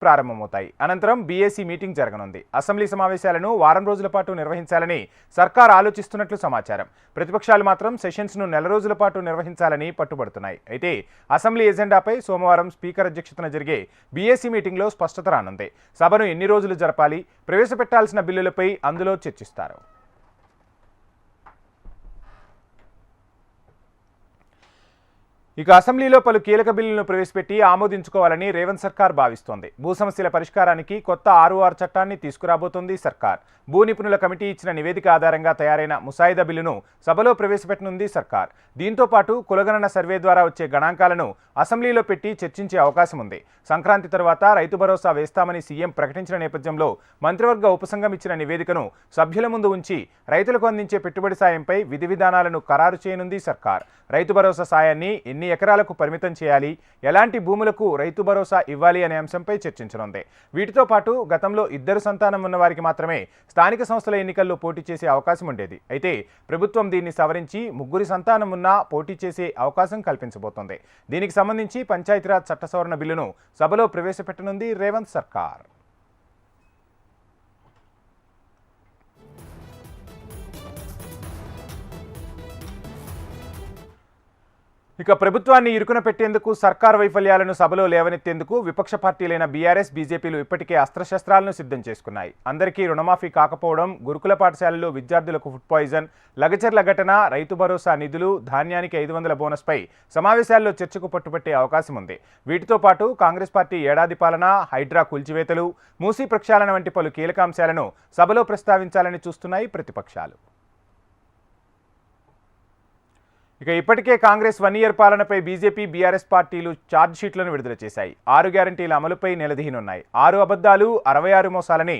ప్రారంభమవుతాయి. అనంతరం BAC meeting జరగనుంది. అసెంబ్లీ సమావేశాలను వారం రోజుల పాటు నిర్వహించాలని సర్కార్ ఆలోచిస్తున్నట్లు సమాచారం. ప్రతిపక్షాలు మాత్రం సెషన్స్ను నెల రోజుల పాటు నిర్వహించాలని పట్టుబడుతున్నాయి. అయితే అసెంబ్లీ ఎజెండాపై సోమవారం స్పీకర్ అధ్యక్షతన జరిగే బీఏసీ మీటింగ్లో స్పష్టత రానుంది. సభను ఎన్ని రోజులు జరపాలి, ప్రవేశపెట్టాల్సిన బిల్లులపై అందులో చర్చిస్తారు. ఇక అసెంబ్లీలో పలు కీలక బిల్లులను ప్రవేశపెట్టి ఆమోదించుకోవాలని రేవంత్ సర్కార్ భావిస్తోంది. భూ సమస్యల పరిష్కారానికి కొత్త 6R చట్టాన్ని తీసుకురాబోతోంది సర్కార్. భూ నిపుణుల కమిటీ ఇచ్చిన నివేదిక ఆధారంగా తయారైన ముసాయిదా బిల్లును సభలో ప్రవేశపెట్టనుంది సర్కార్. దీంతో పాటు కులగణన సర్వే ద్వారా వచ్చే గణాంకాలను అసెంబ్లీలో పెట్టి చర్చించే అవకాశం ఉంది. సంక్రాంతి తర్వాత రైతు భరోసా వేస్తామని సీఎం ప్రకటించిన నేపథ్యంలో మంత్రివర్గ ఉపసంఘం ఇచ్చిన నివేదికను సభ్యుల ముందు ఉంచి రైతులకు అందించే పెట్టుబడి సాయంపై విధి విధానాలను ఖరారు చేయనుంది సర్కార్. రైతు భరోసా సాయాన్ని ఎన్ని ఎకరాలకు పరిమితం చేయాలి, ఎలాంటి భూములకు రైతు భరోసా ఇవ్వాలి అనే అంశంపై చర్చించనుంది. వీటితో పాటు గతంలో 2 సంతానం ఉన్న వారికి మాత్రమే స్థానిక సంస్థల ఎన్నికల్లో పోటీ చేసే అవకాశం ఉండేది. అయితే ప్రభుత్వం దీన్ని సవరించి 3 సంతానం ఉన్నా పోటీ చేసే అవకాశం కల్పించబోతోంది. దీనికి సంబంధించి పంచాయతీరాజ్ చట్ట సవరణ బిల్లును సభలో ప్రవేశపెట్టనుంది రేవంత్ సర్కార్. ఇక ప్రభుత్వాన్ని ఇరుకున పెట్టేందుకు సర్కార్ వైఫల్యాలను సభలో లేవనెత్తేందుకు విపక్ష పార్టీలైన బీఆర్ఎస్, బీజేపీలు ఇప్పటికే అస్త్రశస్త్రాలను సిద్ధం చేసుకున్నాయి. అందరికీ రుణమాఫీ కాకపోవడం, గురుకుల పాఠశాలల్లో విద్యార్థులకు ఫుడ్ పాయిజన్, లగచర్ల ఘటన, రైతు భరోసా నిధులు, ధాన్యానికి 500 బోనస్పై సమావేశాల్లో చర్చకు పట్టుబట్టే అవకాశం ఉంది. వీటితో పాటు కాంగ్రెస్ పార్టీ ఏడాది పాలన, హైడ్రా కూల్చివేతలు, మూసీ ప్రక్షాళన వంటి పలు కీలక అంశాలను సభలో ప్రస్తావించాలని చూస్తున్నాయి ప్రతిపక్షాలు. ఇక ఇప్పటికే కాంగ్రెస్ 1 ఇయర్ పాలనపై బీజేపీ, బీఆర్ఎస్ పార్టీలు ఛార్జ్ షీట్లను విడుదల చేశాయి. 6 గ్యారంటీల అమలుపై నిలదీయనున్నాయి. 6 అబద్ధాలు, 66 మోసాలని